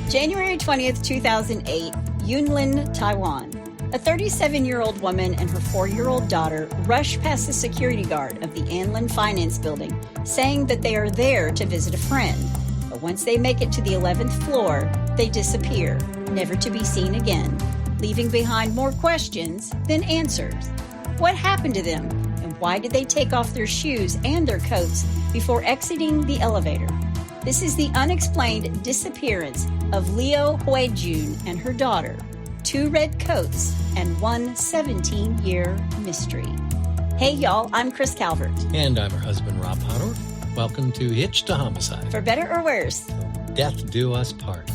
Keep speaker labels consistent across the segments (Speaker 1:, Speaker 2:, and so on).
Speaker 1: January 20th, 2008, Yuanlin, Taiwan. A 37-year-old woman and her 4-year-old daughter rush past the security guard of the Yuanlin Finance building, saying that they are there to visit a friend. But once they make it to the 11th floor, they disappear, never to be seen again, leaving behind more questions than answers. What happened to them, and why did they take off their shoes and their coats before exiting the elevator? This is the unexplained disappearance of Liu Huijun and her daughter, 2 red coats, and one 17-year mystery. Hey, y'all, I'm Chris Calvert.
Speaker 2: And I'm her husband, Rob Hodor. Welcome to Hitch to Homicide.
Speaker 1: For better or worse.
Speaker 2: Death do us part.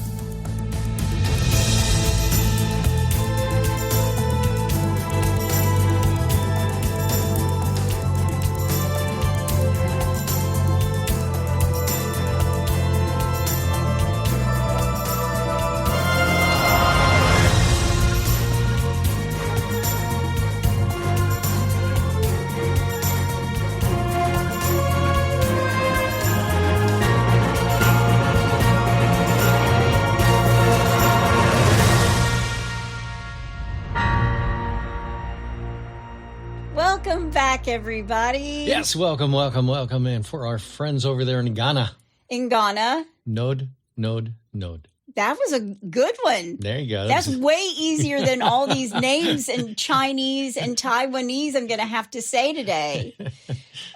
Speaker 1: Welcome back, everybody.
Speaker 2: Yes, welcome. And for our friends over there in Ghana.
Speaker 1: In Ghana.
Speaker 2: Node.
Speaker 1: That was a good one.
Speaker 2: There you go.
Speaker 1: That's way easier than all these names in Chinese and Taiwanese I'm going to have to say today.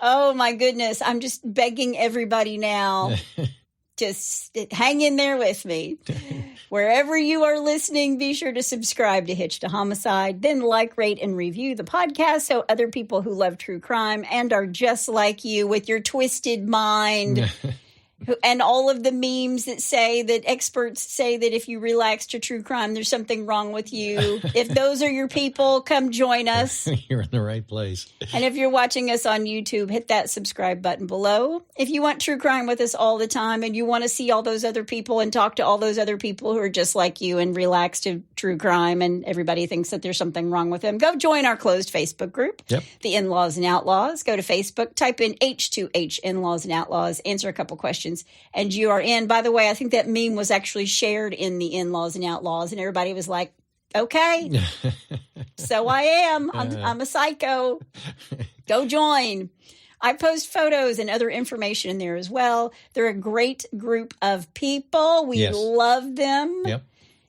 Speaker 1: Oh, my goodness. I'm just begging everybody now. Just hang in there with me. Wherever you are listening, be sure to subscribe to Hitch to Homicide, then like, rate, and review the podcast so other people who love true crime and are just like you with your twisted mind and all of the memes that say that experts say that if you relax to true crime, there's something wrong with you. If those are your people, come join us.
Speaker 2: You're in the right place.
Speaker 1: And if you're watching us on YouTube, hit that subscribe button below. If you want true crime with us all the time and you want to see all those other people and talk to all those other people who are just like you and relax to true crime and everybody thinks that there's something wrong with them, go join our closed Facebook group, The In-Laws and Outlaws. Go to Facebook, type in H2H In-Laws and Outlaws, answer a couple questions, and you are in. By the way, I think that meme was actually shared in the In-Laws and Outlaws, and everybody was like, okay, so I am. I'm a psycho. Go join. I post photos and other information in there as well. They're a great group of people. We love them.
Speaker 2: Yep.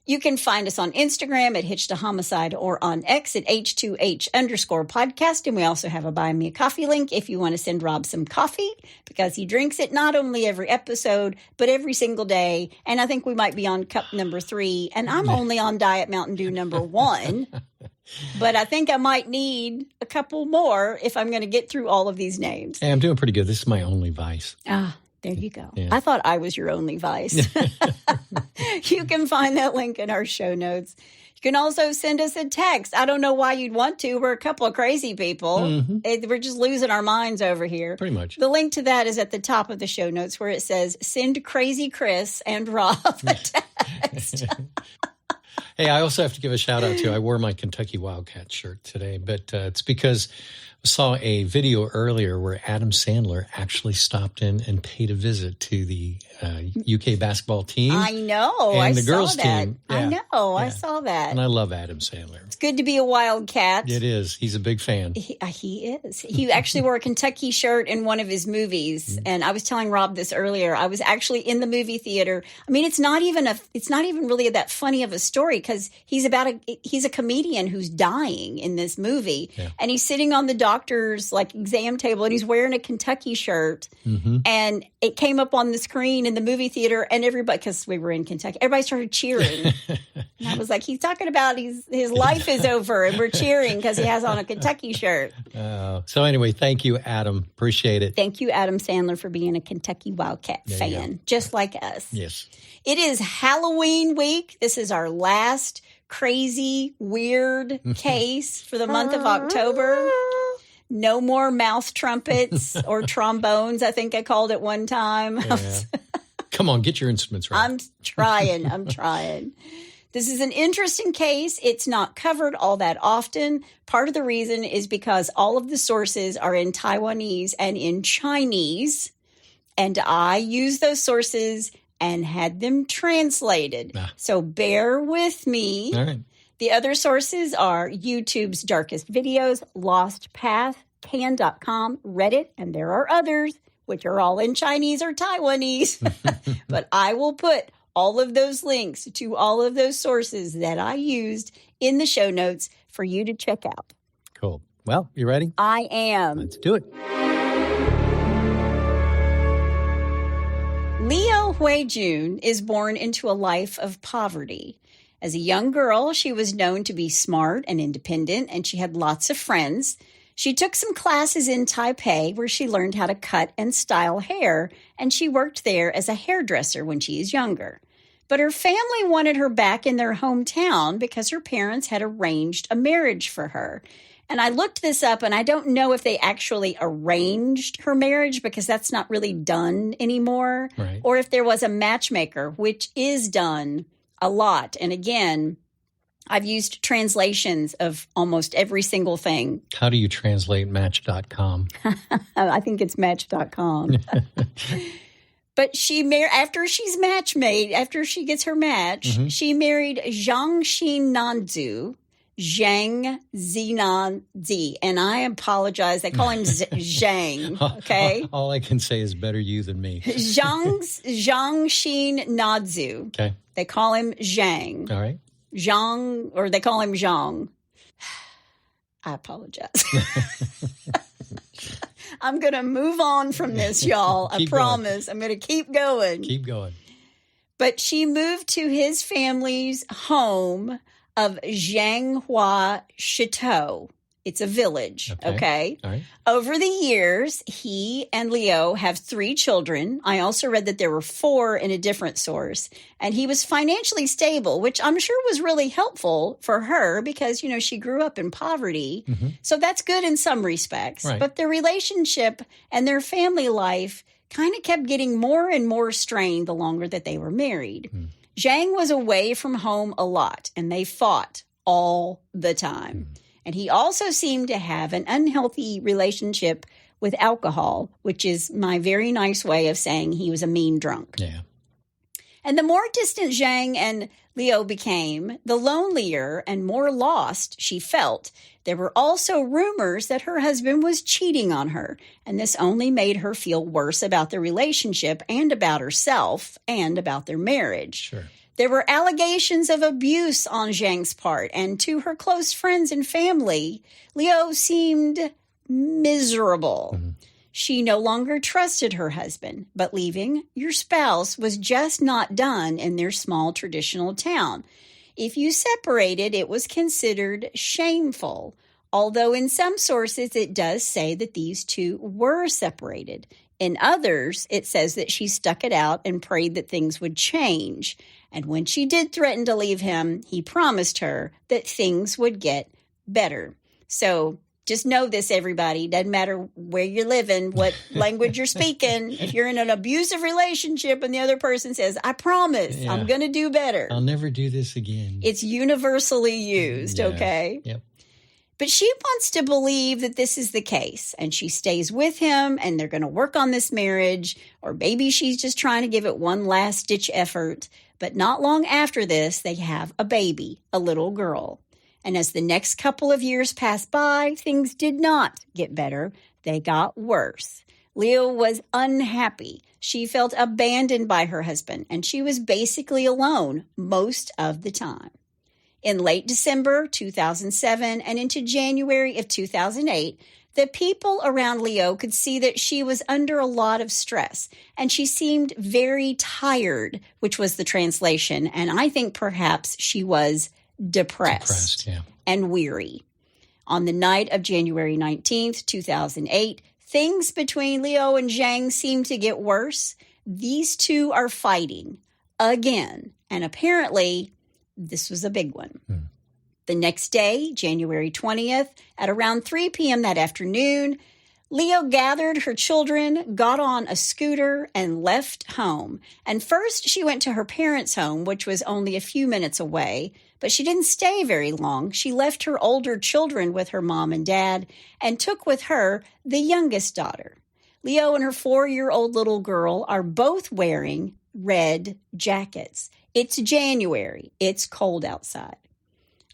Speaker 1: You can find us on Instagram at Hitch to Homicide or on X at H2H_podcast. And we also have a Buy Me a Coffee link if you want to send Rob some coffee because he drinks it not only every episode, but every single day. And I think we might be on cup number 3. And I'm only on Diet Mountain Dew number 1. But I think I might need a couple more if I'm going to get through all of these names.
Speaker 2: Hey, I'm doing pretty good. This is my only vice.
Speaker 1: There you go.
Speaker 2: Yeah.
Speaker 1: I thought I was your only vice. You can find that link in our show notes. You can also send us a text. I don't know why you'd want to. We're a couple of crazy people. Mm-hmm. We're just losing our minds over here.
Speaker 2: Pretty much.
Speaker 1: The link to that is at the top of the show notes where it says, send Crazy Chris and Rob a text.
Speaker 2: Hey, I also have to give a shout out to, I wore my Kentucky Wildcat shirt today, but it's because I saw a video earlier where Adam Sandler actually stopped in and paid a visit to the UK basketball team.
Speaker 1: I know.
Speaker 2: And the
Speaker 1: saw
Speaker 2: girls
Speaker 1: that.
Speaker 2: team.
Speaker 1: Yeah. I know. Yeah. I saw that.
Speaker 2: And I love Adam Sandler.
Speaker 1: It's good to be a Wildcat.
Speaker 2: It is. He's a big fan.
Speaker 1: He is. He actually wore a Kentucky shirt in one of his movies. And I was telling Rob this earlier. I was actually in the movie theater. I mean, it's not even really that funny of a story because he's a comedian who's dying in this movie. Yeah. And he's sitting on the doctor's exam table and he's wearing a Kentucky shirt. Mm-hmm. And it came up on the screen in the movie theater and everybody, because we were in Kentucky, everybody started cheering. And I was like, he's talking about his life is over and we're cheering because he has on a Kentucky shirt.
Speaker 2: So anyway, thank you, Adam. Appreciate it.
Speaker 1: Thank you, Adam Sandler, for being a Kentucky Wildcat fan, just like us.
Speaker 2: Yes.
Speaker 1: It is Halloween week. This is our last crazy, weird case for the month of October. No more mouth trumpets or trombones, I think I called it one time.
Speaker 2: Yeah. Come on, get your instruments right.
Speaker 1: I'm trying. This is an interesting case. It's not covered all that often. Part of the reason is because all of the sources are in Taiwanese and in Chinese. And I use those sources and had them translated. So bear with me.
Speaker 2: All right.
Speaker 1: The other sources are YouTube's Darkest Videos, Lost Path, Can.com, Reddit, and there are others, which are all in Chinese or Taiwanese. But I will put all of those links to all of those sources that I used in the show notes for you to check out.
Speaker 2: Cool. Well, you ready?
Speaker 1: I am.
Speaker 2: Let's do it.
Speaker 1: Liu Huijun is born into a life of poverty. As a young girl, she was known to be smart and independent, and she had lots of friends. She took some classes in Taipei where she learned how to cut and style hair, and she worked there as a hairdresser when she was younger. But her family wanted her back in their hometown because her parents had arranged a marriage for her. And I looked this up, and I don't know if they actually arranged her marriage because that's not really done anymore,
Speaker 2: right,
Speaker 1: or if there was a matchmaker, which is done a lot. And again, I've used translations of almost every single thing.
Speaker 2: How do you translate match.com?
Speaker 1: I think it's match.com. But after she gets her match, she married Zhang Xin Nanzu, Zhang Zinanzi, and I apologize. They call him Zhang, okay?
Speaker 2: All I can say is better you than me.
Speaker 1: Zhang Xin Nanzu.
Speaker 2: Okay.
Speaker 1: They call him Zhang.
Speaker 2: All right.
Speaker 1: Zhang, or they call him Zhang. I apologize. I'm going to move on from this, y'all. I promise. I'm going to keep going.
Speaker 2: Keep going.
Speaker 1: But she moved to his family's home of Zhanghua Chateau. It's a village, okay?
Speaker 2: All right.
Speaker 1: Over the years, he and Liu have 3 children. I also read that there were 4 in a different source. And he was financially stable, which I'm sure was really helpful for her because, you know, she grew up in poverty. So that's good in some respects.
Speaker 2: Right.
Speaker 1: But their relationship and their family life kind of kept getting more and more strained the longer that they were married. Zhang was away from home a lot, and they fought all the time. And he also seemed to have an unhealthy relationship with alcohol, which is my very nice way of saying he was a mean drunk.
Speaker 2: Yeah.
Speaker 1: And the more distant Zhang and Liu became, the lonelier and more lost she felt. There were also rumors that her husband was cheating on her, and this only made her feel worse about the relationship and about herself and about their marriage.
Speaker 2: Sure.
Speaker 1: There were allegations of abuse on Zhang's part, and to her close friends and family, Liu seemed miserable. She no longer trusted her husband, but leaving your spouse was just not done in their small traditional town. If you separated, it was considered shameful, although in some sources it does say that these two were separated. In others, it says that she stuck it out and prayed that things would change. And when she did threaten to leave him, he promised her that things would get better. So just know this, everybody. Doesn't matter where you're living, what language you're speaking. If you're in an abusive relationship and the other person says, I promise, I'm going to do better.
Speaker 2: I'll never do this again.
Speaker 1: It's universally used, okay?
Speaker 2: Yep.
Speaker 1: But she wants to believe that this is the case, and she stays with him, and they're going to work on this marriage, or maybe she's just trying to give it one last-ditch effort. But not long after this, they have a baby, a little girl. And as the next couple of years passed by, things did not get better. They got worse. Liu was unhappy. She felt abandoned by her husband, and she was basically alone most of the time. In late December 2007 and into January of 2008, the people around Liu could see that she was under a lot of stress, and she seemed very tired, which was the translation. And I think perhaps she was depressed and weary. On the night of January 19th, 2008, things between Liu and Zhang seemed to get worse. These two are fighting again, and apparently this was a big one. The next day, January 20th, at around 3 p.m. that afternoon, Liu gathered her children, got on a scooter, and left home. And first, she went to her parents' home, which was only a few minutes away, but she didn't stay very long. She left her older children with her mom and dad and took with her the youngest daughter. Liu and her 4-year-old little girl are both wearing red jackets. It's January. It's cold outside.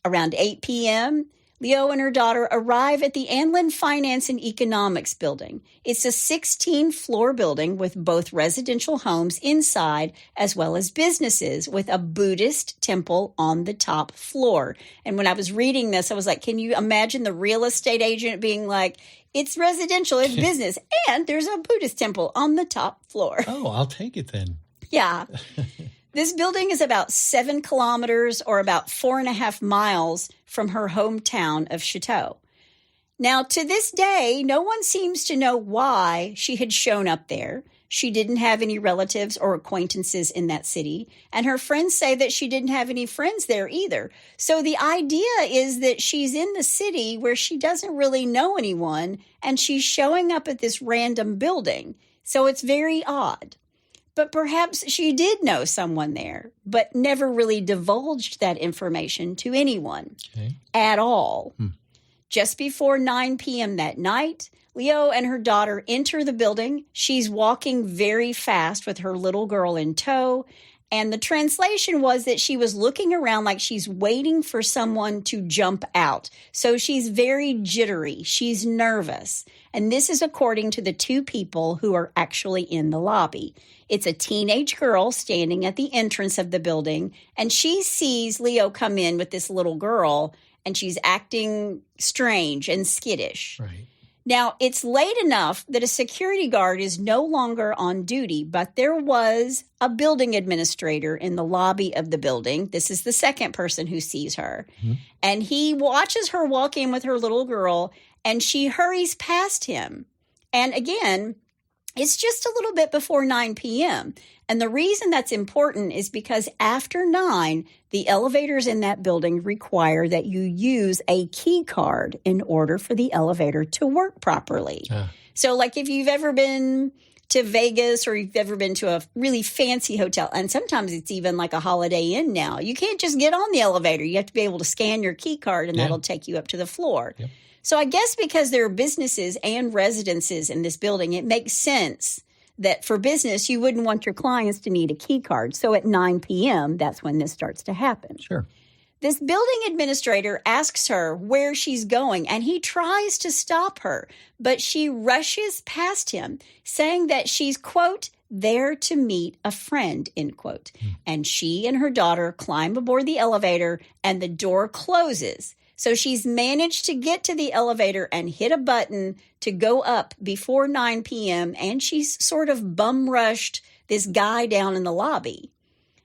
Speaker 1: Around 8 p.m., Liu and her daughter arrive at the Yuanlin Finance and Economics building. It's a 16-floor building with both residential homes inside as well as businesses with a Buddhist temple on the top floor. And when I was reading this, I was like, can you imagine the real estate agent being like, it's residential, it's business, and there's a Buddhist temple on the top floor.
Speaker 2: Oh, I'll take it then.
Speaker 1: Yeah. This building is about 7 kilometers or about 4.5 miles from her hometown of Chateau. Now, to this day, no one seems to know why she had shown up there. She didn't have any relatives or acquaintances in that city, and her friends say that she didn't have any friends there either. So the idea is that she's in the city where she doesn't really know anyone, and she's showing up at this random building. So it's very odd. But perhaps she did know someone there, but never really divulged that information to anyone at all. Just before 9 p.m. that night, Liu and her daughter enter the building. She's walking very fast with her little girl in tow. And the translation was that she was looking around like she's waiting for someone to jump out. So she's very jittery. She's nervous. And this is according to the 2 people who are actually in the lobby. It's a teenage girl standing at the entrance of the building, and she sees Liu come in with this little girl, and she's acting strange and skittish.
Speaker 2: Right.
Speaker 1: Now, it's late enough that a security guard is no longer on duty, but there was a building administrator in the lobby of the building. This is the second person who sees her. And he watches her walk in with her little girl, and she hurries past him. And again, it's just a little bit before 9 p.m. And the reason that's important is because after 9, the elevators in that building require that you use a key card in order for the elevator to work properly. So like if you've ever been to Vegas or you've ever been to a really fancy hotel, and sometimes it's even like a Holiday Inn now, you can't just get on the elevator. You have to be able to scan your key card, and that'll take you up to the floor. Yep. So I guess because there are businesses and residences in this building, it makes sense that for business, you wouldn't want your clients to need a key card. So at 9 p.m., that's when this starts to happen.
Speaker 2: Sure.
Speaker 1: This building administrator asks her where she's going, and he tries to stop her, but she rushes past him, saying that she's, quote, there to meet a friend, end quote. And she and her daughter climb aboard the elevator, and the door closes. So she's managed to get to the elevator and hit a button to go up before 9 p.m., and she's sort of bum-rushed this guy down in the lobby.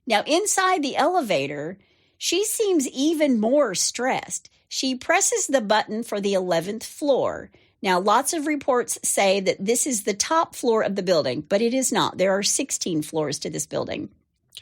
Speaker 1: Now, inside the elevator, she seems even more stressed. She presses the button for the 11th floor. Now, lots of reports say that this is the top floor of the building, but it is not. There are 16 floors to this building.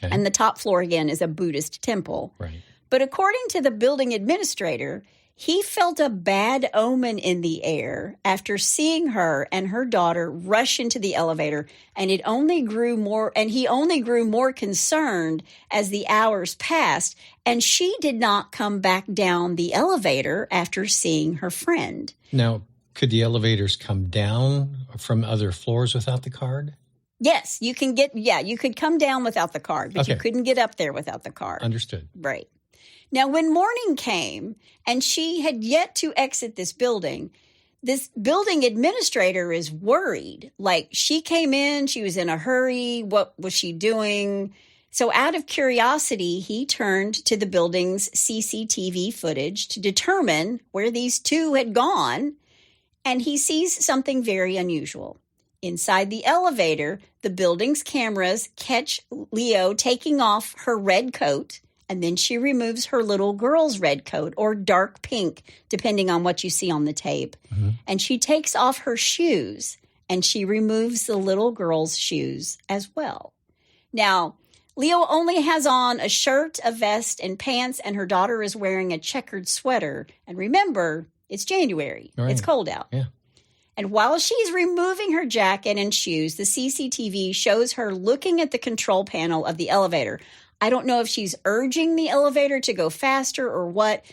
Speaker 1: Okay. And the top floor, again, is a Buddhist temple.
Speaker 2: Right.
Speaker 1: But according to the building administrator, he felt a bad omen in the air after seeing her and her daughter rush into the elevator, and he only grew more concerned as the hours passed, and she did not come back down the elevator after seeing her friend.
Speaker 2: Now, could the elevators come down from other floors without the card?
Speaker 1: Yes, you could come down without the card, but you couldn't get up there without the card.
Speaker 2: Understood.
Speaker 1: Right. Now, when morning came and she had yet to exit this building administrator is worried. Like, she came in, she was in a hurry. What was she doing? So out of curiosity, he turned to the building's CCTV footage to determine where these 2 had gone, and he sees something very unusual. Inside the elevator, the building's cameras catch Liu taking off her red coat, and then she removes her little girl's red coat, or dark pink, depending on what you see on the tape. And she takes off her shoes, and she removes the little girl's shoes as well. Now, Liu only has on a shirt, a vest, and pants, and her daughter is wearing a checkered sweater. And remember, it's January. Right. It's cold out.
Speaker 2: Yeah.
Speaker 1: And while she's removing her jacket and shoes, the CCTV shows her looking at the control panel of the elevator. I don't know if she's urging the elevator to go faster or what,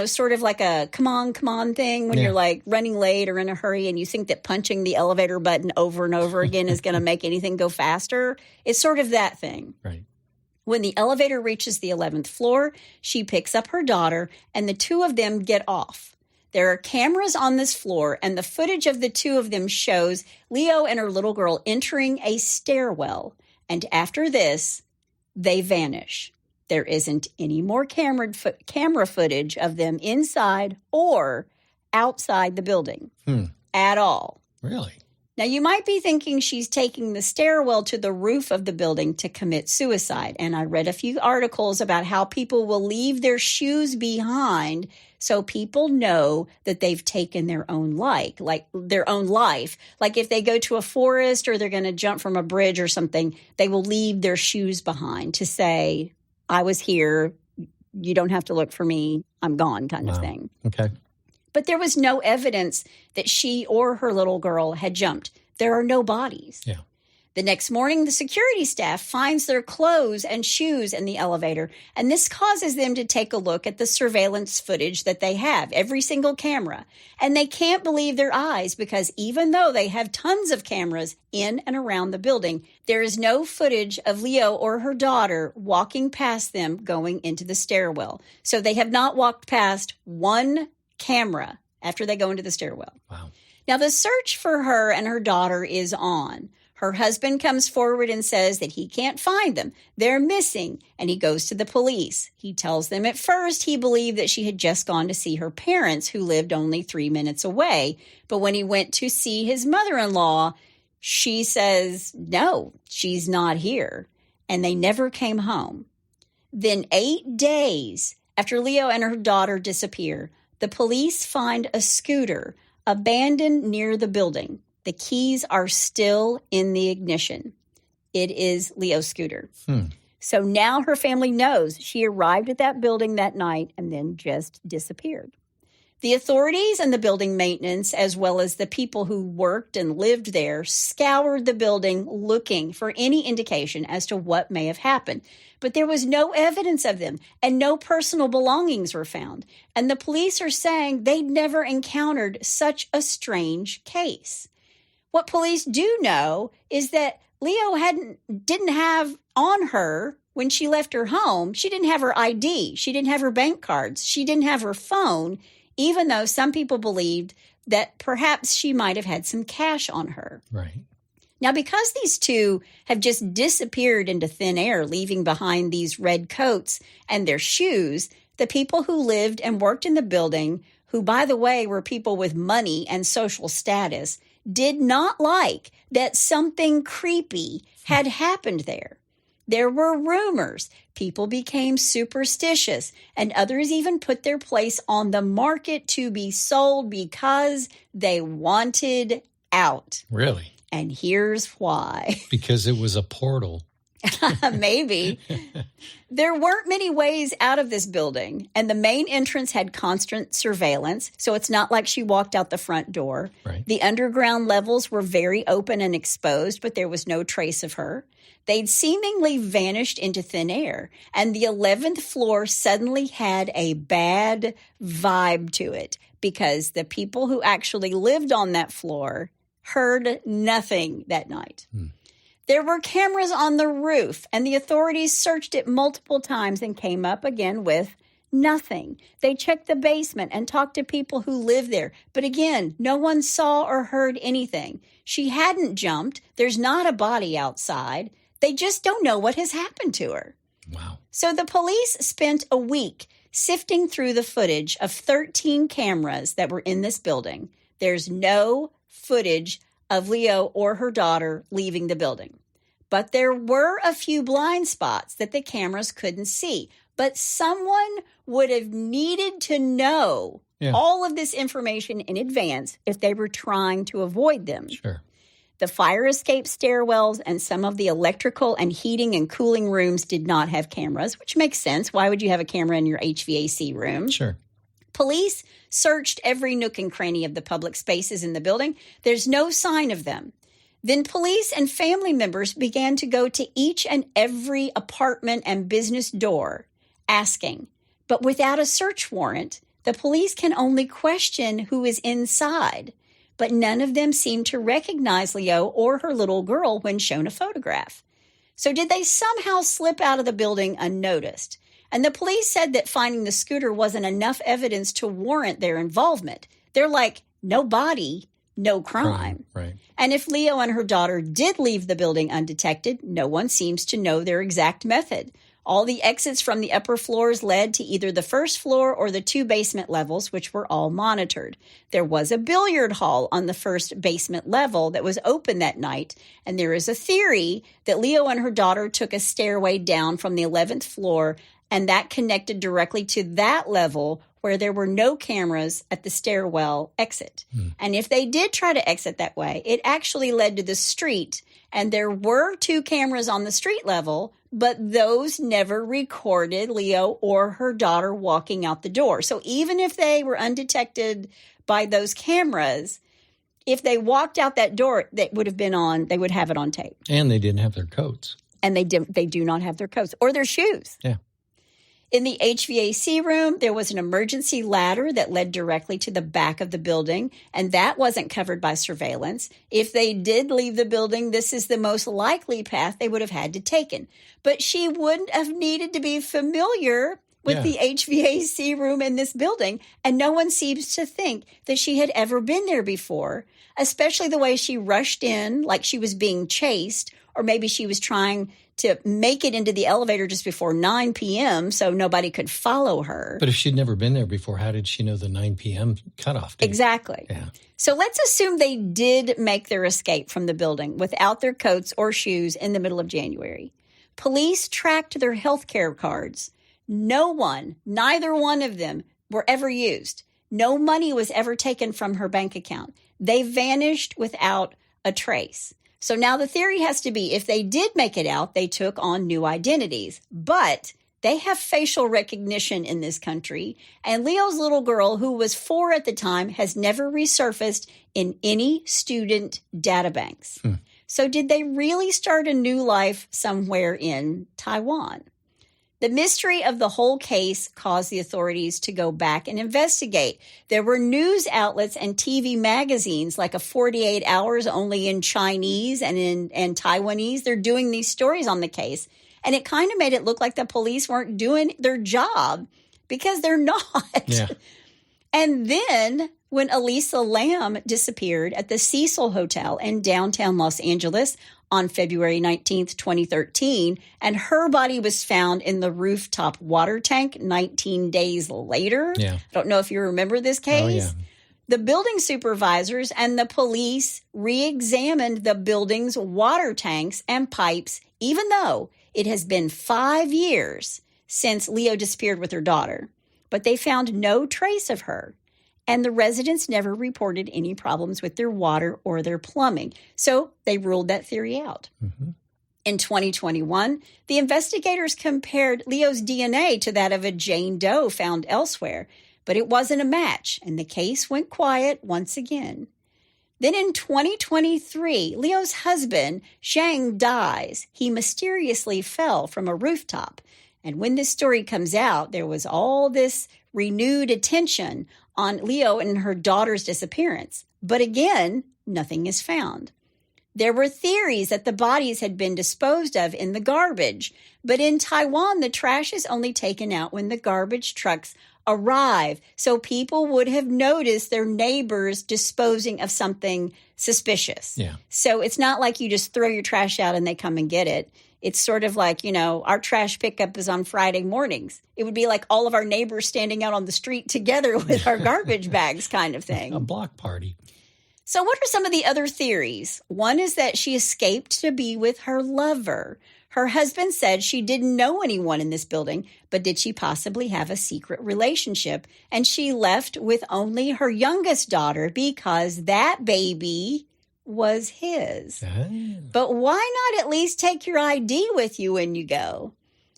Speaker 1: sort of like a come on thing when you're like running late or in a hurry and you think that punching the elevator button over and over again is going to make anything go faster. It's sort of that thing.
Speaker 2: Right.
Speaker 1: When the elevator reaches the 11th floor, she picks up her daughter and the two of them get off. There are cameras on this floor, and the footage of the two of them shows Leo and her little girl entering a stairwell. And after this, they vanish. There isn't any more camera footage of them inside or outside the building at all.
Speaker 2: Really?
Speaker 1: Now, you might be thinking she's taking the stairwell to the roof of the building to commit suicide. And I read a few articles about how people will leave their shoes behind so people know that they've taken their own life. Like if they go to a forest or they're going to jump from a bridge or something, they will leave their shoes behind to say, I was here. You don't have to look for me. I'm gone kind of thing.
Speaker 2: Okay.
Speaker 1: But there was no evidence that she or her little girl had jumped. There are no bodies.
Speaker 2: Yeah.
Speaker 1: The next morning, the security staff finds their clothes and shoes in the elevator, and this causes them to take a look at the surveillance footage that they have, every single camera. And they can't believe their eyes because even though they have tons of cameras in and around the building, there is no footage of Leo or her daughter walking past them going into the stairwell. So they have not walked past one camera after they go into the stairwell.
Speaker 2: Wow.
Speaker 1: Now, the search for her and her daughter is on. Her husband comes forward and says that he can't find them. They're missing, and he goes to the police. He tells them at first he believed that she had just gone to see her parents, who lived only 3 minutes away. But when he went to see his mother-in-law, she says, no, she's not here. And they never came home. Then 8 days after Leo and her daughter disappear, the police find a scooter abandoned near the building. The keys are still in the ignition. It is Leo's scooter. So now her family knows she arrived at that building that night and then just disappeared. The authorities and the building maintenance, as well as the people who worked and lived there, scoured the building looking for any indication as to what may have happened. But there was no evidence of them, and no personal belongings were found. And the police are saying they'd never encountered such a strange case. What police do know is that Leo didn't have on her when she left her home. She didn't have her ID. She didn't have her bank cards. She didn't have her phone, even though some people believed that perhaps she might have had some cash on her.
Speaker 2: Right.
Speaker 1: Now, because these two have just disappeared into thin air, leaving behind these red coats and their shoes, the people who lived and worked in the building, who, by the way, were people with money and social status, did not like that something creepy had happened there. There were rumors. People became superstitious, and others even put their place on the market to be sold because they wanted out.
Speaker 2: Really?
Speaker 1: And here's why.
Speaker 2: Because it was a portal.
Speaker 1: Maybe. There weren't many ways out of this building, and the main entrance had constant surveillance, so it's not like she walked out the front door.
Speaker 2: Right.
Speaker 1: The underground levels were very open and exposed, but there was no trace of her. They'd seemingly vanished into thin air, and the 11th floor suddenly had a bad vibe to it because the people who actually lived on that floor heard nothing that night. There were cameras on the roof, and the authorities searched it multiple times and came up again with nothing. They checked the basement and talked to people who lived there. But again, no one saw or heard anything. She hadn't jumped. There's not a body outside. They just don't know what has happened to her.
Speaker 2: Wow.
Speaker 1: So the police spent a week sifting through the footage of 13 cameras that were in this building. There's no footage of Leo or her daughter leaving the building. But there were a few blind spots that the cameras couldn't see. But someone would have needed to know all of this information in advance if they were trying to avoid them.
Speaker 2: Sure.
Speaker 1: The fire escape stairwells and some of the electrical and heating and cooling rooms did not have cameras, which makes sense. Why would you have a camera in your HVAC room?
Speaker 2: Sure.
Speaker 1: Police searched every nook and cranny of the public spaces in the building. There's no sign of them. Then police and family members began to go to each and every apartment and business door asking. But without a search warrant, the police can only question who is inside. But none of them seemed to recognize Liu or her little girl when shown a photograph. So did they somehow slip out of the building unnoticed? And the police said that finding the scooter wasn't enough evidence to warrant their involvement. They're like, no body, no crime.
Speaker 2: Right.
Speaker 1: And if Liu and her daughter did leave the building undetected, no one seems to know their exact method. All the exits from the upper floors led to either the first floor or the 2 basement levels, which were all monitored. There was a billiard hall on the first basement level that was open that night, and there is a theory that Liu and her daughter took a stairway down from the 11th floor, and that connected directly to that level where there were no cameras at the stairwell exit. And if they did try to exit that way, it actually led to the street, and there were 2 cameras on the street level, but those never recorded Liu or her daughter walking out the door. So even if they were undetected by those cameras, if they walked out that door, they would have it on tape.
Speaker 2: And they didn't have their coats.
Speaker 1: And they do not have their coats or their shoes.
Speaker 2: Yeah.
Speaker 1: In the HVAC room, there was an emergency ladder that led directly to the back of the building, and that wasn't covered by surveillance. If they did leave the building, this is the most likely path they would have had to taken. But she wouldn't have needed to be familiar with the HVAC room in this building, and no one seems to think that she had ever been there before, especially the way she rushed in like she was being chased, or maybe she was trying to make it into the elevator just before 9 p.m. so nobody could follow her.
Speaker 2: But if she'd never been there before, how did she know the 9 p.m. cutoff date?
Speaker 1: Exactly.
Speaker 2: Yeah.
Speaker 1: So let's assume they did make their escape from the building without their coats or shoes in the middle of January. Police tracked their health care cards. Neither one of them were ever used. No money was ever taken from her bank account. They vanished without a trace. So now the theory has to be if they did make it out, they took on new identities. But they have facial recognition in this country, and Liu's little girl, who was 4 at the time, has never resurfaced in any student databanks. So did they really start a new life somewhere in Taiwan? The mystery of the whole case caused the authorities to go back and investigate. There were news outlets and TV magazines like a 48 Hours only in Chinese and Taiwanese. They're doing these stories on the case. And it kind of made it look like the police weren't doing their job because they're not.
Speaker 2: Yeah.
Speaker 1: And then when Elisa Lam disappeared at the Cecil Hotel in downtown Los Angeles on February 19th, 2013, and her body was found in the rooftop water tank 19 days later.
Speaker 2: Yeah.
Speaker 1: I don't know if you remember this case.
Speaker 2: Oh, yeah.
Speaker 1: The building supervisors and the police re-examined the building's water tanks and pipes, even though it has been 5 years since Liu disappeared with her daughter. But they found no trace of her. And the residents never reported any problems with their water or their plumbing. So they ruled that theory out.
Speaker 2: Mm-hmm.
Speaker 1: In 2021, the investigators compared Liu's DNA to that of a Jane Doe found elsewhere, but it wasn't a match, and the case went quiet once again. Then in 2023, Liu's husband, Zhang, dies. He mysteriously fell from a rooftop. And when this story comes out, there was all this renewed attention on Liu and her daughter's disappearance. But again, nothing is found. There were theories that the bodies had been disposed of in the garbage. But in Taiwan, the trash is only taken out when the garbage trucks arrive. So people would have noticed their neighbors disposing of something suspicious.
Speaker 2: Yeah.
Speaker 1: So it's not like you just throw your trash out and they come and get it. It's sort of like, our trash pickup is on Friday mornings. It would be like all of our neighbors standing out on the street together with our garbage bags kind of thing.
Speaker 2: A block party.
Speaker 1: So what are some of the other theories? One is that she escaped to be with her lover. Her husband said she didn't know anyone in this building, but did she possibly have a secret relationship? And she left with only her youngest daughter because that baby was his.
Speaker 2: Ah.
Speaker 1: But why not at least take your ID with you when you go?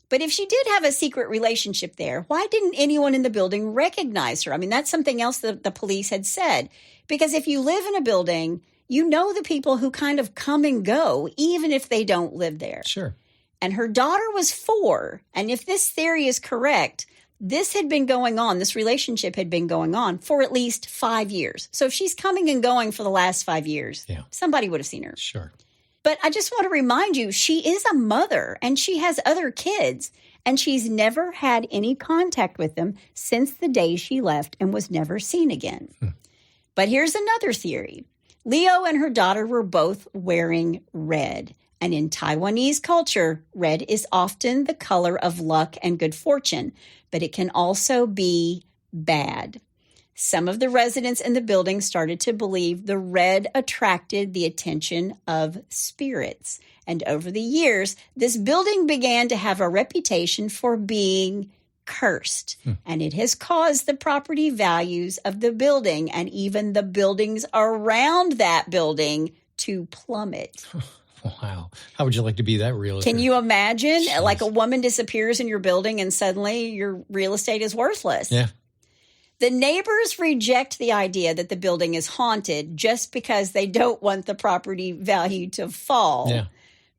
Speaker 1: But if she did have a secret relationship there, why didn't anyone in the building recognize her? I mean, that's something else that the police had said. Because if you live in a building, you know the people who kind of come and go, even if they don't live there.
Speaker 2: Sure.
Speaker 1: And her daughter was 4. And if this theory is correct, this relationship had been going on for at least 5 years. So if she's coming and going for the last 5 years, somebody would have seen her.
Speaker 2: Sure.
Speaker 1: But I just want to remind you, she is a mother and she has other kids, and she's never had any contact with them since the day she left and was never seen again. But here's another theory. Leo and her daughter were both wearing red. And in Taiwanese culture, red is often the color of luck and good fortune, but it can also be bad. Some of the residents in the building started to believe the red attracted the attention of spirits. And over the years, this building began to have a reputation for being cursed. And it has caused the property values of the building and even the buildings around that building to plummet.
Speaker 2: Wow. How would you like to be that realtor?
Speaker 1: Can you imagine? Jeez. Like a woman disappears in your building and suddenly your real estate is worthless.
Speaker 2: Yeah.
Speaker 1: The neighbors reject the idea that the building is haunted just because they don't want the property value to fall.
Speaker 2: Yeah.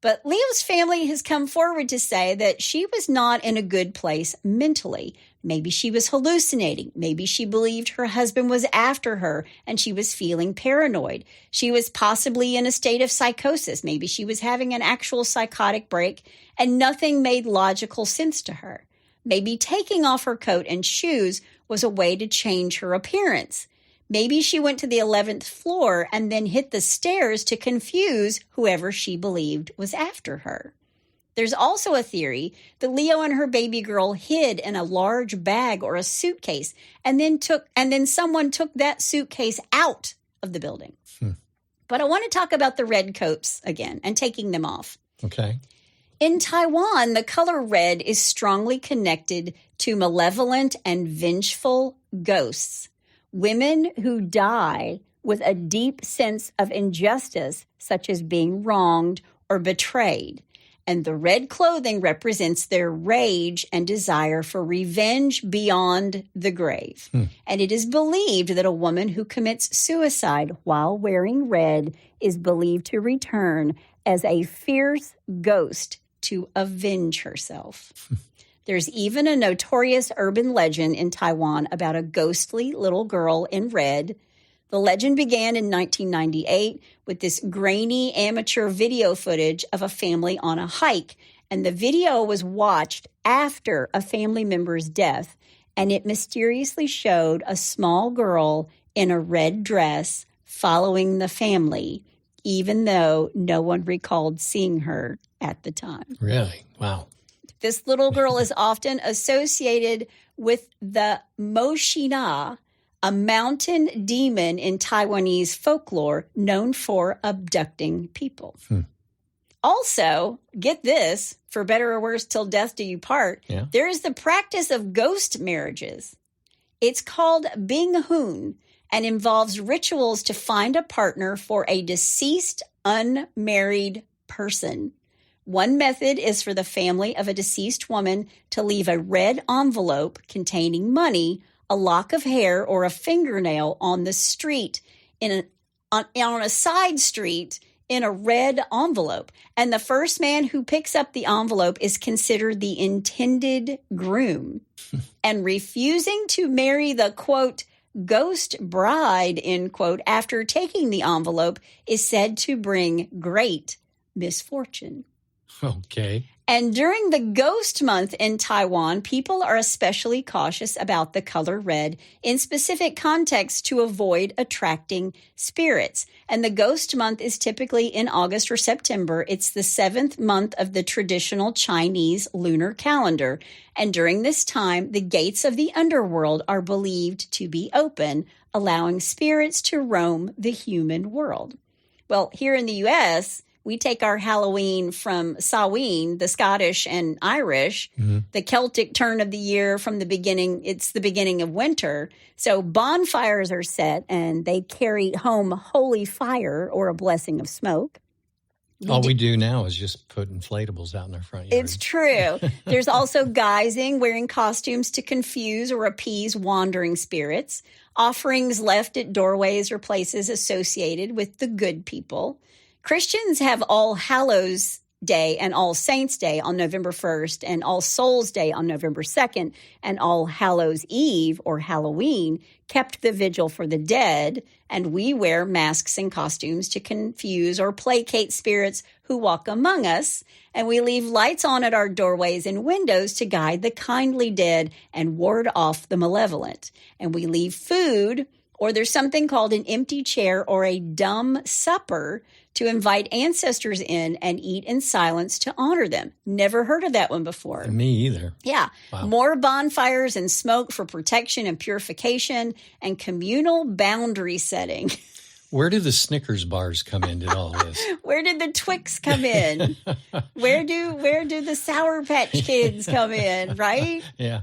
Speaker 1: But Leo's family has come forward to say that she was not in a good place mentally. Maybe she was hallucinating. Maybe she believed her husband was after her and she was feeling paranoid. She was possibly in a state of psychosis. Maybe she was having an actual psychotic break and nothing made logical sense to her. Maybe taking off her coat and shoes was a way to change her appearance. Maybe she went to the 11th floor and then hit the stairs to confuse whoever she believed was after her. There's also a theory that Leo and her baby girl hid in a large bag or a suitcase and then someone took that suitcase out of the building. But I want to talk about the red coats again and taking them off.
Speaker 2: Okay.
Speaker 1: In Taiwan, the color red is strongly connected to malevolent and vengeful ghosts. Women who die with a deep sense of injustice, such as being wronged or betrayed. And the red clothing represents their rage and desire for revenge beyond the grave. And it is believed that a woman who commits suicide while wearing red is believed to return as a fierce ghost to avenge herself. There's even a notorious urban legend in Taiwan about a ghostly little girl in red. The legend began in 1998 with this grainy amateur video footage of a family on a hike. And the video was watched after a family member's death. And it mysteriously showed a small girl in a red dress following the family, even though no one recalled seeing her at the time.
Speaker 2: Really? Wow.
Speaker 1: This little girl is often associated with the Moshina, a mountain demon in Taiwanese folklore known for abducting people. Also, get this, for better or worse, till death do you part, there is the practice of ghost marriages. It's called binghun and involves rituals to find a partner for a deceased, unmarried person. One method is for the family of a deceased woman to leave a red envelope containing money, a lock of hair, or a fingernail on the street, on a side street in a red envelope. And the first man who picks up the envelope is considered the intended groom. And refusing to marry the, quote, ghost bride, end quote, after taking the envelope is said to bring great misfortune.
Speaker 2: Okay.
Speaker 1: And during the ghost month in Taiwan, people are especially cautious about the color red in specific contexts to avoid attracting spirits. And the ghost month is typically in August or September. It's the 7th month of the traditional Chinese lunar calendar. And during this time, the gates of the underworld are believed to be open, allowing spirits to roam the human world. Well, here in the U.S., we take our Halloween from Samhain, the Scottish and Irish, the Celtic turn of the year from the beginning. It's the beginning of winter. So bonfires are set and they carry home holy fire or a blessing of smoke.
Speaker 2: All we do now is just put inflatables out in our front yard.
Speaker 1: It's true. There's also guising, wearing costumes to confuse or appease wandering spirits, offerings left at doorways or places associated with the good people. Christians have All Hallows Day and All Saints Day on November 1st, and All Souls Day on November 2nd, and All Hallows Eve, or Halloween, kept the vigil for the dead, and we wear masks and costumes to confuse or placate spirits who walk among us, and we leave lights on at our doorways and windows to guide the kindly dead and ward off the malevolent. And we leave food, or there's something called an empty chair or a dumb supper, to invite ancestors in and eat in silence to honor them. Never heard of that one before.
Speaker 2: Me either.
Speaker 1: Yeah.
Speaker 2: Wow.
Speaker 1: More bonfires and smoke for protection and purification and communal boundary setting.
Speaker 2: Where do the Snickers bars come into all this?
Speaker 1: Where did the Twix come in? Where do the Sour Patch Kids come in, right?
Speaker 2: Yeah.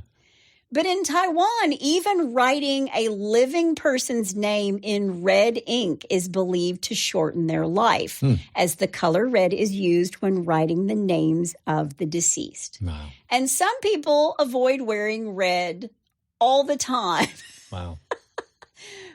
Speaker 1: But in Taiwan, even writing a living person's name in red ink is believed to shorten their life, as the color red is used when writing the names of the deceased.
Speaker 2: Wow.
Speaker 1: And some people avoid wearing red all the time.
Speaker 2: Wow.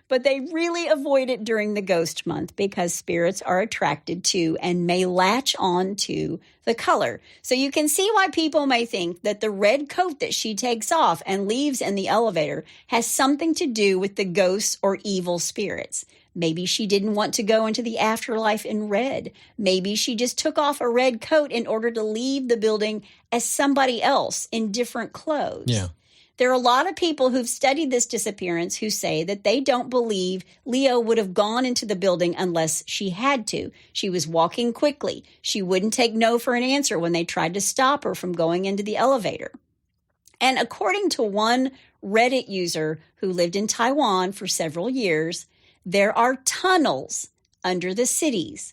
Speaker 1: But they really avoid it during the ghost month because spirits are attracted to and may latch on to the color. So you can see why people may think that the red coat that she takes off and leaves in the elevator has something to do with the ghosts or evil spirits. Maybe she didn't want to go into the afterlife in red. Maybe she just took off a red coat in order to leave the building as somebody else in different clothes.
Speaker 2: Yeah.
Speaker 1: There are a lot of people who've studied this disappearance who say that they don't believe Leo would have gone into the building unless she had to. She was walking quickly. She wouldn't take no for an answer when they tried to stop her from going into the elevator. And according to one Reddit user who lived in Taiwan for several years, there are tunnels under the cities,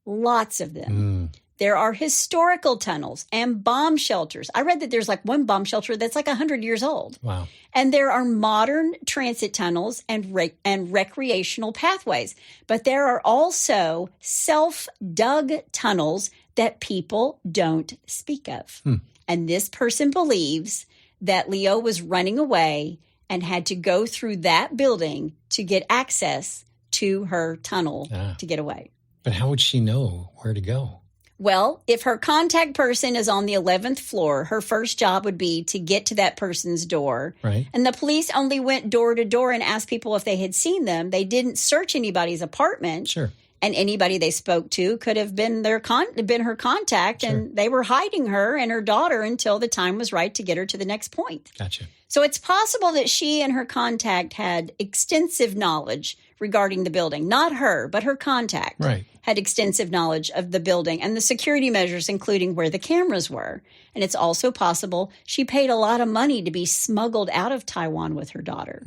Speaker 1: lots of them. There are historical tunnels and bomb shelters. I read that there's like one bomb shelter that's like 100 years old.
Speaker 2: Wow.
Speaker 1: And there are modern transit tunnels and recreational pathways. But there are also self-dug tunnels that people don't speak of. And this person believes that Leo was running away and had to go through that building to get access to her tunnel to get away.
Speaker 2: But how would she know where to go?
Speaker 1: Well, if her contact person is on the 11th floor, her first job would be to get to that person's door.
Speaker 2: Right.
Speaker 1: And the police only went door to door and asked people if they had seen them. They didn't search anybody's apartment.
Speaker 2: Sure.
Speaker 1: And anybody they spoke to could have been her contact. Sure. And they were hiding her and her daughter until the time was right to get her to the next point.
Speaker 2: Gotcha.
Speaker 1: So it's possible that she and her contact had extensive knowledge regarding the building. Not her, but her contact.
Speaker 2: Right.
Speaker 1: Had extensive knowledge of the building and the security measures, including where the cameras were. And it's also possible she paid a lot of money to be smuggled out of Taiwan with her daughter.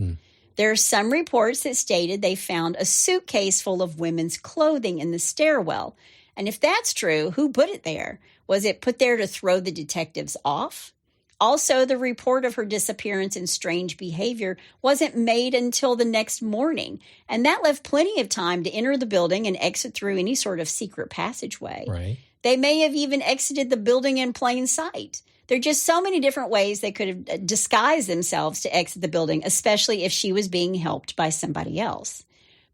Speaker 1: There are some reports that stated they found a suitcase full of women's clothing in the stairwell. And if that's true, who put it there? Was it put there to throw the detectives off? Also, the report of her disappearance and strange behavior wasn't made until the next morning, and that left plenty of time to enter the building and exit through any sort of secret passageway.
Speaker 2: Right.
Speaker 1: They may have even exited the building in plain sight. There are just so many different ways they could have disguised themselves to exit the building, especially if she was being helped by somebody else.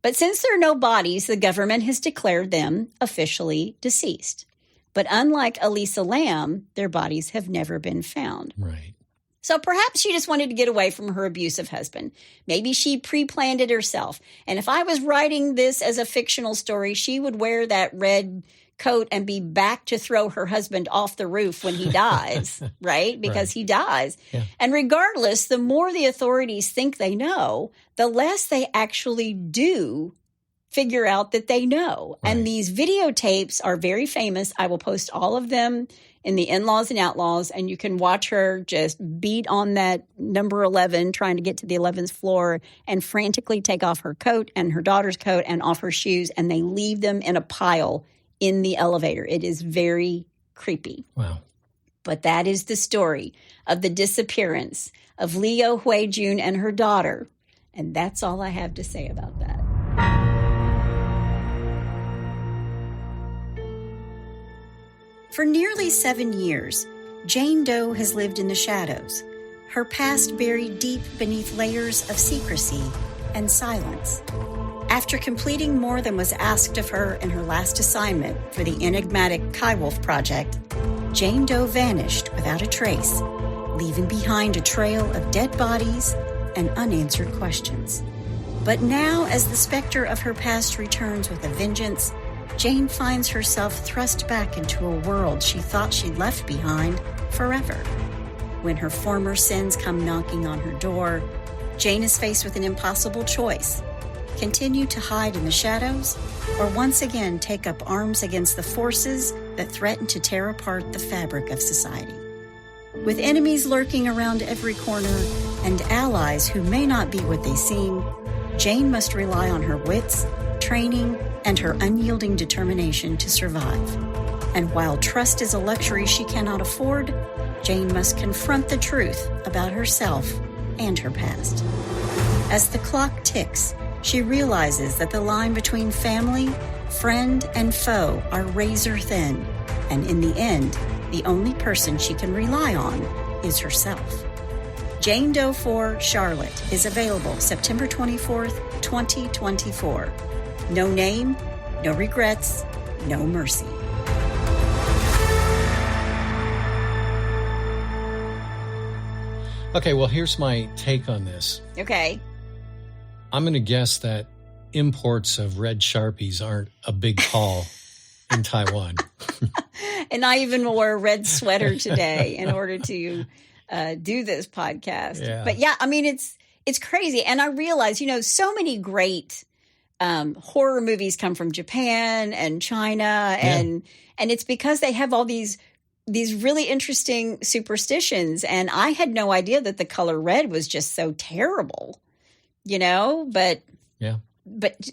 Speaker 1: But since there are no bodies, the government has declared them officially deceased. But unlike Elisa Lam, their bodies have never been found.
Speaker 2: Right.
Speaker 1: So perhaps she just wanted to get away from her abusive husband. Maybe she pre-planned it herself. And if I was writing this as a fictional story, she would wear that red coat and be back to throw her husband off the roof when he dies, right? Because he dies. Yeah. And regardless, the more the authorities think they know, the less they actually do figure out that they know. Right. And these videotapes are very famous. I will post all of them in the In-Laws and Outlaws, and you can watch her just beat on that number 11, trying to get to the 11th floor, and frantically take off her coat and her daughter's coat and off her shoes, and they leave them in a pile in the elevator. It is very creepy.
Speaker 2: Wow.
Speaker 1: But that is the story of the disappearance of Liu Huijun and her daughter. And that's all I have to say about that. For nearly 7 years, Jane Doe has lived in the shadows, her past buried deep beneath layers of secrecy and silence. After completing more than was asked of her in her last assignment for the enigmatic Kaiwolf project, Jane Doe vanished without a trace, leaving behind a trail of dead bodies and unanswered questions. But now, as the specter of her past returns with a vengeance, Jane finds herself thrust back into a world she thought she'd left behind forever. When her former sins come knocking on her door, Jane is faced with an impossible choice: continue to hide in the shadows, or once again take up arms against the forces that threaten to tear apart the fabric of society. With enemies lurking around every corner and allies who may not be what they seem, Jane must rely on her wits, training, and her unyielding determination to survive. And while trust is a luxury she cannot afford, Jane must confront the truth about herself and her past. As the clock ticks, she realizes that the line between family, friend, and foe are razor thin, and in the end, the only person she can rely on is herself. Jane Doe 4 Charlotte is available September 24th, 2024. No name, no regrets, no mercy.
Speaker 2: Okay, well, here's my take on this.
Speaker 1: Okay.
Speaker 2: I'm going to guess that imports of red Sharpies aren't a big haul in Taiwan.
Speaker 1: And I even wore a red sweater today in order to do this podcast.
Speaker 2: Yeah.
Speaker 1: But yeah, I mean, it's crazy. And I realize, so many great horror movies come from Japan and China, and it's because they have all these really interesting superstitions. And I had no idea that the color red was just so terrible, but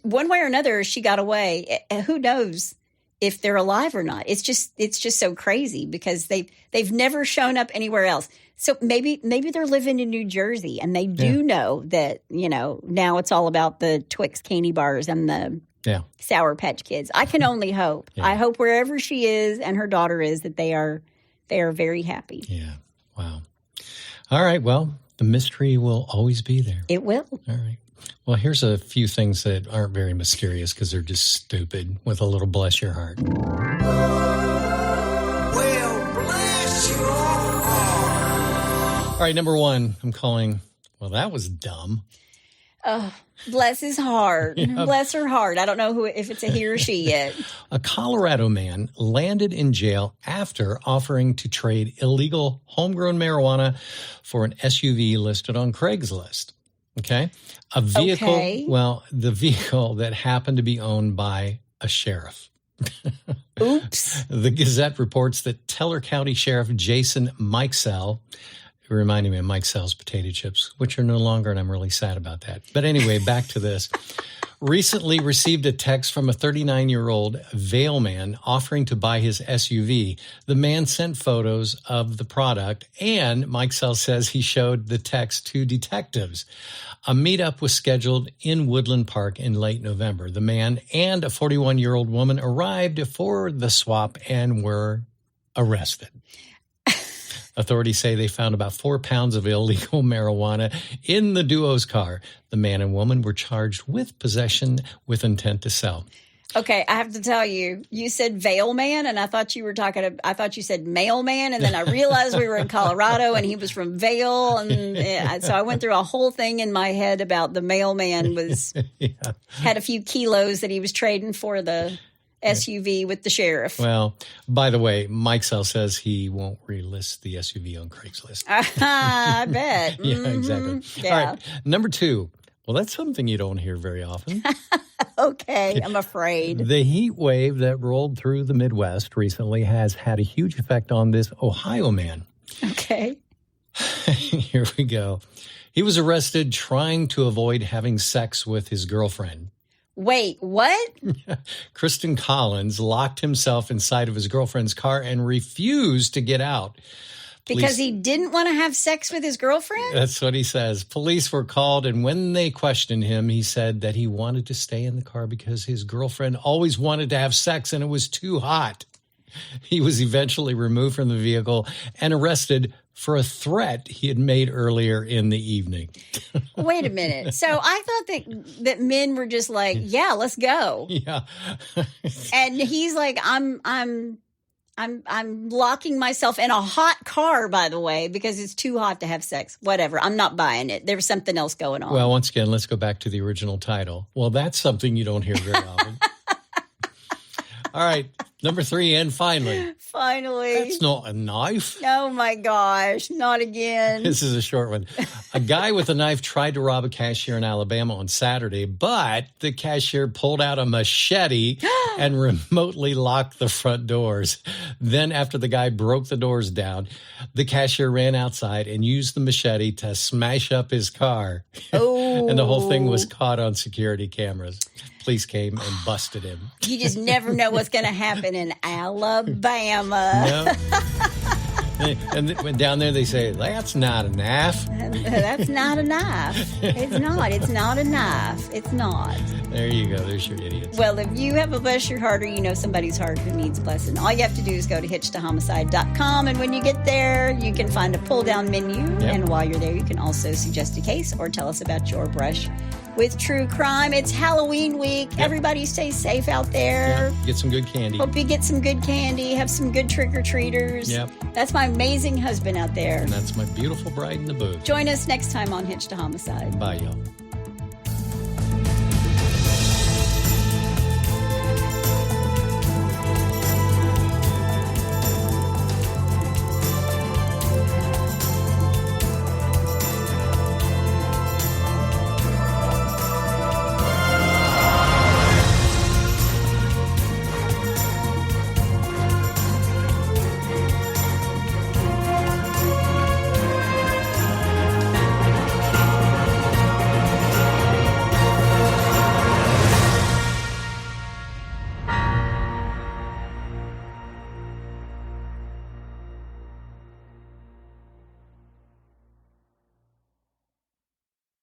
Speaker 1: one way or another, she got away. Who knows if they're alive or not? It's just so crazy because they've never shown up anywhere else. So maybe they're living in New Jersey and they do know that, now it's all about the Twix candy bars and the Sour Patch Kids. I can only hope. Yeah. I hope wherever she is and her daughter is that they are very happy.
Speaker 2: Yeah. Wow. All right. Well, the mystery will always be there.
Speaker 1: It will.
Speaker 2: All right. Well, here's a few things that aren't very mysterious because they're just stupid with a little bless your heart.
Speaker 3: Well, bless your heart.
Speaker 2: All right, number one, I'm calling, well, that was dumb.
Speaker 1: Oh, bless his heart. Yep. Bless her heart. I don't know if it's a he or she yet.
Speaker 2: A Colorado man landed in jail after offering to trade illegal homegrown marijuana for an SUV listed on Craigslist. Okay. A vehicle, well, the vehicle that happened to be owned by a sheriff.
Speaker 1: Oops.
Speaker 2: The Gazette reports that Teller County Sheriff Jason Mikesell, who reminded me of Mike Sell's potato chips, which are no longer, and I'm really sad about that. But anyway, back to this. Recently received a text from a 39-year-old Vail man offering to buy his SUV. The man sent photos of the product, and Mike Sell says he showed the text to detectives. A meetup was scheduled in Woodland Park in late November. The man and a 41-year-old woman arrived for the swap and were arrested. Authorities say they found about 4 pounds of illegal marijuana in the duo's car. The man and woman were charged with possession with intent to sell.
Speaker 1: Okay, I have to tell you, you said Vail man, and I thought you said mailman, and then I realized we were in Colorado, and he was from Vail, and so I went through a whole thing in my head about the mailman had a few kilos that he was trading for the SUV with the sheriff.
Speaker 2: Well, by the way, Mike Sell says he won't relist the SUV on Craigslist.
Speaker 1: I bet.
Speaker 2: Yeah, exactly.
Speaker 1: Yeah.
Speaker 2: All right, number two. Well, that's something you don't hear very often.
Speaker 1: Okay, I'm afraid.
Speaker 2: The heat wave that rolled through the Midwest recently has had a huge effect on this Ohio man.
Speaker 1: Okay.
Speaker 2: Here we go. He was arrested trying to avoid having sex with his girlfriend.
Speaker 1: Wait, what?
Speaker 2: Kristen Collins locked himself inside of his girlfriend's car and refused to get out.
Speaker 1: Because he didn't want to have sex with his girlfriend?
Speaker 2: That's what he says. Police were called, and when they questioned him, he said that he wanted to stay in the car because his girlfriend always wanted to have sex and it was too hot. He was eventually removed from the vehicle and arrested for a threat he had made earlier in the evening.
Speaker 1: Wait a minute. So I thought that men were just like, yeah, let's go.
Speaker 2: Yeah.
Speaker 1: And he's like, I'm locking myself in a hot car, by the way, because it's too hot to have sex. Whatever. I'm not buying it. There's something else going on.
Speaker 2: Well, once again, let's go back to the original title. Well, that's something you don't hear very often. All right. Number 3, and finally.
Speaker 1: Finally.
Speaker 2: That's not a knife.
Speaker 1: Oh, my gosh. Not again.
Speaker 2: This is a short one. A guy with a knife tried to rob a cashier in Alabama on Saturday, but the cashier pulled out a machete and remotely locked the front doors. Then after the guy broke the doors down, the cashier ran outside and used the machete to smash up his car.
Speaker 1: Oh.
Speaker 2: And the whole thing was caught on security cameras. Police came and busted him.
Speaker 1: You just never know what's going to happen in Alabama.
Speaker 2: No. And down there they say, that's not a knife.
Speaker 1: That's not a knife. It's not. It's not a knife. It's not.
Speaker 2: There you go. There's your idiots.
Speaker 1: Well, if you have a bless your heart or you know somebody's heart who needs blessing, all you have to do is go to hitchtohomicide.com. And when you get there, you can find a pull-down menu.
Speaker 2: Yep.
Speaker 1: And while you're there, you can also suggest a case or tell us about your brush with true crime. It's Halloween week.
Speaker 2: Yep.
Speaker 1: Everybody stay safe out there.
Speaker 2: Yep. Get some good candy.
Speaker 1: Hope you get some good candy, have some good trick-or-treaters.
Speaker 2: Yep.
Speaker 1: That's my amazing husband out there.
Speaker 2: And that's my beautiful bride in the booth.
Speaker 1: Join us next time on Hitch to Homicide.
Speaker 2: Bye, y'all.